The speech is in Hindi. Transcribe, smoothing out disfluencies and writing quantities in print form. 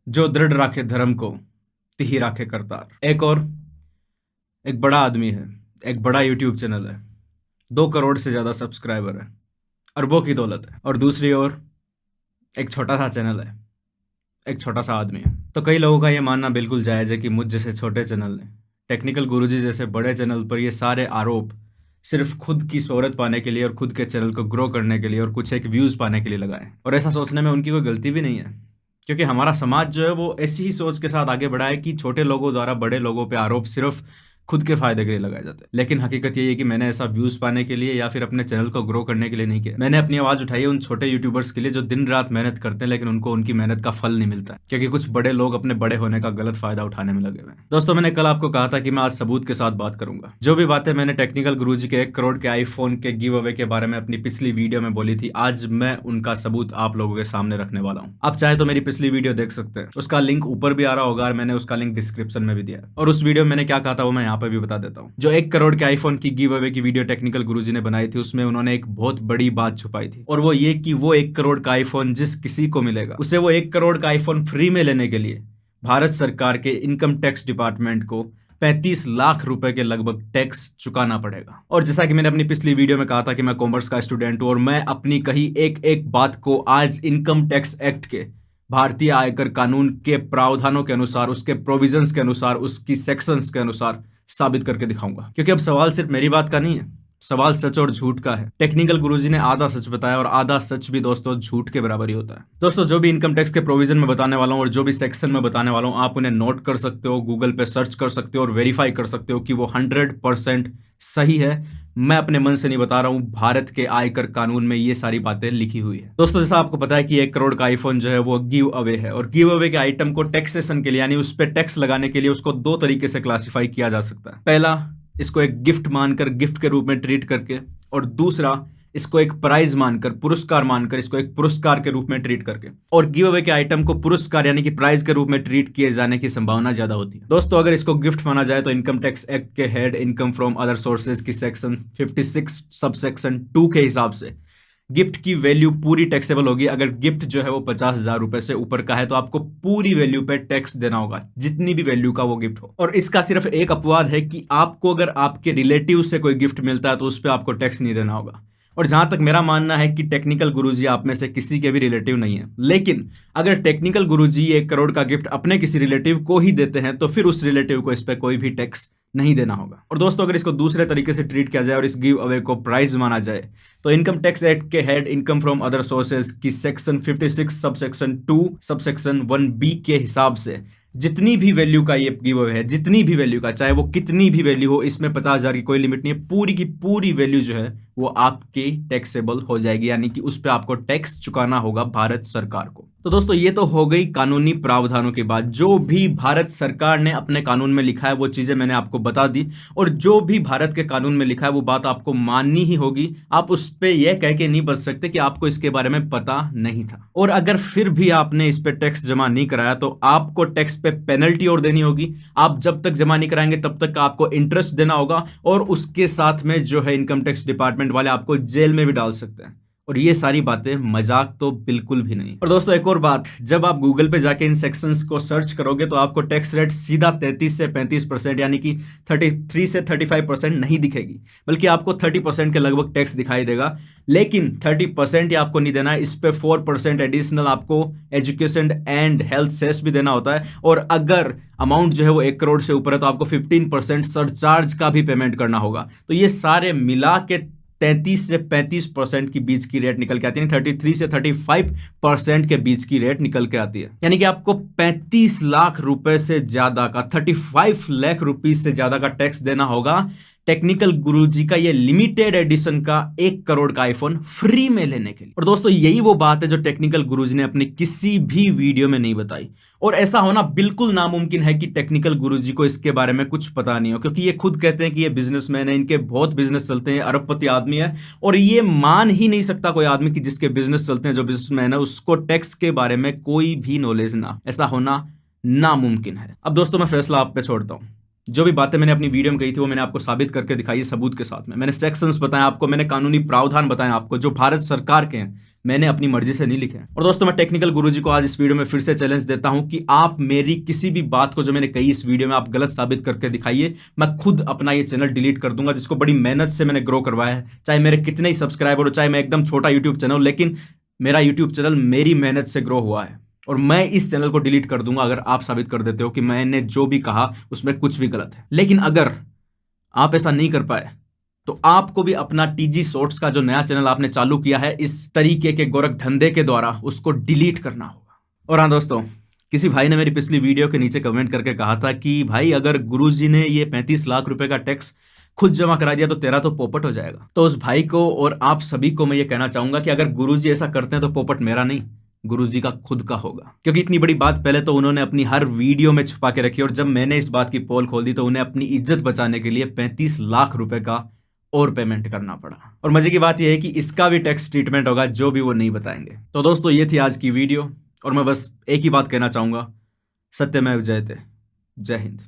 जो दृढ़ राखे धर्म को, तिही राखे करतार। एक बड़ा आदमी है, एक बड़ा यूट्यूब चैनल है, 2 करोड़ से ज्यादा सब्सक्राइबर है, अरबों की दौलत है। और दूसरी ओर एक छोटा सा चैनल है, एक छोटा सा आदमी है। तो कई लोगों का ये मानना बिल्कुल जायज़ है कि मुझ जैसे छोटे चैनल ने टेक्निकल गुरुजी जैसे बड़े चैनल पर ये सारे आरोप सिर्फ खुद की शोहरत पाने के लिए और खुद के चैनल को ग्रो करने के लिए और कुछ एक व्यूज़ पाने के लिए लगाए। और ऐसा सोचने में उनकी कोई गलती भी नहीं है, क्योंकि हमारा समाज जो है वो ऐसी ही सोच के साथ आगे बढ़ा है कि छोटे लोगों द्वारा बड़े लोगों पे आरोप सिर्फ खुद के फायदे के लिए लगाए जाते हैं। लेकिन हकीकत ये है कि मैंने ऐसा व्यूज पाने के लिए या फिर अपने चैनल को ग्रो करने के लिए नहीं किया। मैंने अपनी आवाज उठाई है उन छोटे यूट्यूबर्स के लिए जो दिन रात मेहनत करते हैं, लेकिन उनको उनकी मेहनत का फल नहीं मिलता है, क्योंकि कुछ बड़े लोग अपने बड़े होने का गलत फायदा उठाने में लगे हुए हैं। दोस्तों, मैंने कल आपको कहा था कि मैं आज सबूत के साथ बात करूंगा। जो भी बातें मैंने टेक्निकल गुरुजी के 1 करोड़ के आईफोन के गिव अवे के बारे में अपनी पिछली वीडियो में बोली थी, आज मैं उनका सबूत आप लोगों के सामने रखने वाला हूं। आप चाहे तो मेरी पिछली वीडियो देख सकते हैं, उसका लिंक ऊपर भी आ रहा होगा और मैंने उसका लिंक डिस्क्रिप्शन में भी दिया है। और उस वीडियो में मैंने क्या कहा था वो मैं यहाँ पे भी बता देता हूँ। जो 1 करोड़ के आईफोन की गिव अवे की वीडियो टेक्निकल गुरुजी ने बनाई थी, उसमें उन्होंने एक बहुत बड़ी बात छुपाई थी, और वो ये कि वो 1 करोड़ का आईफोन जिस किसी को मिलेगा उसे वो 1 करोड़ का आईफोन फ्री में लेने के लिए भारत सरकार के इनकम टैक्स डिपार्टमेंट को 35 लाख रुपए के लगभग टैक्स चुकाना पड़ेगा। और जैसा कि मैंने अपनी पिछली वीडियो में कहा था कि मैं कॉमर्स का स्टूडेंट हूं और मैं अपनी कही एक एक बात को आज इनकम टैक्स एक्ट के, भारतीय आयकर कानून के प्रावधानों के अनुसार, उसके प्रोविजंस के अनुसार, उसकी सेक्शंस के अनुसार साबित करके दिखाऊंगा। क्योंकि अब सवाल सिर्फ मेरी बात का नहीं है, सवाल सच और झूठ का है। टेक्निकल गुरुजी ने आधा सच बताया और आधा सच भी दोस्तों झूठ के बराबर ही होता है। दोस्तों, जो भी इनकम टैक्स के प्रोविजन में बताने वाला हूं और जो भी सेक्शन में बताने वाला हूं, आप उन्हें नोट कर सकते हो, गूगल पे सर्च कर सकते हो और वेरीफाई कर सकते हो कि वो 100% सही है। मैं अपने मन से नहीं बता रहा हूं, भारत के आयकर कानून में ये सारी बातें लिखी हुई है। दोस्तों, जैसा आपको पता है कि 1 करोड़ का आईफोन जो है वो गिव अवे है, और गिव अवे के आइटम को टैक्सेशन के लिए यानी उस पर टैक्स लगाने के लिए उसको 2 तरीके से क्लासिफाई किया जा सकता है। पहला, इसको एक गिफ्ट मानकर, गिफ्ट के रूप में ट्रीट करके, और दूसरा, इसको एक प्राइज मानकर, पुरस्कार मानकर, इसको एक पुरस्कार के रूप में ट्रीट करके। और गिव अवे के आइटम को पुरस्कार यानी कि प्राइज के रूप में ट्रीट किए जाने की संभावना ज्यादा होती है। दोस्तों, अगर इसको गिफ्ट माना जाए तो इनकम टैक्स एक्ट के head income from other sources की सेक्शन 56 सबसेक्शन 2 के हिसाब से गिफ्ट की वैल्यू पूरी टैक्सेबल होगी। अगर गिफ्ट जो है वो 50,000 रुपए से ऊपर का है तो आपको पूरी वैल्यू पे टैक्स देना होगा, जितनी भी वैल्यू का वो गिफ्ट हो। और इसका सिर्फ एक अपवाद है कि आपको अगर आपके रिलेटिव से कोई गिफ्ट मिलता है तो उस पर आपको टैक्स नहीं देना होगा। और जहां तक मेरा मानना है कि टेक्निकल गुरुजी आप में से किसी के भी रिलेटिव नहीं है, लेकिन अगर टेक्निकल गुरुजी 1 करोड़ का गिफ्ट अपने किसी रिलेटिव को ही देते हैं तो फिर उस रिलेटिव को इस पर कोई भी टैक्स नहीं देना होगा। और दोस्तों, अगर इसको दूसरे तरीके से ट्रीट किया जाए और इस गिव अवे को प्राइज माना जाए तो इनकम टैक्स एक्ट के head income from other sources की सेक्शन 56 सबसेक्शन 2 सबसेक्शन 1B के हिसाब से जितनी भी वैल्यू का ये गिव अवे है, जितनी भी वैल्यू का, चाहे वो कितनी भी वैल्यू हो, इसमें 50,000 की कोई लिमिट नहीं है, पूरी की पूरी वैल्यू जो है वो आपकी टैक्सेबल हो जाएगी, यानी कि उस पर आपको टैक्स चुकाना होगा भारत सरकार को। तो दोस्तों, ये तो हो गई कानूनी प्रावधानों की बात। जो भी भारत सरकार ने अपने कानून में लिखा है वो चीजें मैंने आपको बता दी, और जो भी भारत के कानून में लिखा है वो बात आपको माननी ही होगी। आप उस पर यह कह के नहीं बच सकते कि आपको इसके बारे में पता नहीं था। और अगर फिर भी आपने इस पे टैक्स जमा नहीं कराया तो आपको टैक्स पे पेनल्टी और देनी होगी। आप जब तक जमा नहीं कराएंगे तब तक आपको इंटरेस्ट देना होगा, और उसके साथ में जो है इनकम टैक्स डिपार्टमेंट वाले आपको जेल में भी डाल सकते हैं। और ये सारी बातें मजाक तो बिल्कुल भी नहीं। और दोस्तों, एक और बात, जब आप गूगल पे जाके इन सेक्शंस को सर्च करोगे तो आपको टैक्स रेट सीधा 33 से 35% यानी कि 33 से 35% नहीं दिखेगी, बल्कि आपको 30% के लगभग टैक्स दिखाई देगा। लेकिन 30% ही आपको नहीं देना है, इस पे 4% एडिशनल आपको एजुकेशन एंड हेल्थ सेस भी देना होता है। और अगर अमाउंट जो है वो 1 करोड़ से ऊपर है तो आपको 15% सरचार्ज का भी पेमेंट करना होगा। तो ये सारे मिला के 33 से 35% की बीच की रेट निकल के आती है, 33 से 35% के बीच की रेट निकल के आती है। यानी कि आपको 35 लाख रुपए से ज्यादा का, 35 लाख रुपीज से ज्यादा का टैक्स देना होगा टेक्निकल गुरुजी का ये लिमिटेड एडिशन का 1 करोड़ का आईफोन फ्री में लेने के लिए। और दोस्तों, यही वो बात है जो टेक्निकल गुरुजी ने अपनी किसी भी वीडियो में नहीं बताई। और ऐसा होना बिल्कुल नामुमकिन है कि टेक्निकल गुरुजी को इसके बारे में कुछ पता नहीं हो, क्योंकि ये खुद कहते हैं कि ये बिजनेसमैन है, इनके बहुत बिजनेस चलते हैं, अरबपति आदमी है। और ये मान ही नहीं सकता कोई आदमी कि जिसके बिजनेस चलते हैं, जो बिजनेसमैन है, उसको टैक्स के बारे में कोई भी नॉलेज ना। ऐसा होना नामुमकिन है। अब दोस्तों, मैं फैसला आप पे छोड़ता हूं। जो भी बातें मैंने अपनी वीडियो में कही थी वो मैंने आपको साबित करके दिखाई है सबूत के साथ में। मैंने सेक्शंस बताए आपको, मैंने कानूनी प्रावधान बताए आपको जो भारत सरकार के हैं, मैंने अपनी मर्जी से नहीं लिखे हैं। और दोस्तों मैं टेक्निकल गुरुजी को आज इस वीडियो में फिर से चैलेंज देता हूं कि आप मेरी किसी भी बात को जो मैंने कही इस वीडियो में आप गलत साबित करके दिखाइए, मैं खुद अपना ये चैनल डिलीट कर दूंगा जिसको बड़ी मेहनत से मैंने ग्रो करवाया है। चाहे मेरे कितने ही सब्सक्राइबर हो, चाहे मैं एकदम छोटा यूट्यूब चैनल, लेकिन मेरा यूट्यूब चैनल मेरी मेहनत से ग्रो हुआ है और मैं इस चैनल को डिलीट कर दूंगा अगर आप साबित कर देते हो कि मैंने जो भी कहा उसमें कुछ भी गलत है। लेकिन अगर आप ऐसा नहीं कर पाए तो आपको भी अपना टीजी शॉर्ट्स का जो नया चैनल आपने चालू किया है इस तरीके के गोरख धंधे के द्वारा उसको डिलीट करना होगा। और हाँ दोस्तों, किसी भाई ने मेरी पिछली वीडियो के नीचे कमेंट करके कहा था कि भाई अगर गुरुजी ने ये 35 लाख रुपए का टैक्स खुद जमा करा दिया तो तेरा तो पोपट हो जाएगा। तो उस भाई को और आप सभी को मैं ये कहना चाहूंगा कि अगर गुरुजी ऐसा करते हैं तो पोपट मेरा नहीं, गुरुजी का खुद का होगा। क्योंकि इतनी बड़ी बात पहले तो उन्होंने अपनी हर वीडियो में छुपा के रखी और जब मैंने इस बात की पोल खोल दी तो उन्हें अपनी इज्जत बचाने के लिए 35 लाख रुपए का और पेमेंट करना पड़ा। और मजे की बात यह है कि इसका भी टैक्स ट्रीटमेंट होगा जो भी वो नहीं बताएंगे। तो दोस्तों ये थी आज की वीडियो और मैं बस एक ही बात कहना चाहूंगा, सत्यमेव जयते। जय हिंद।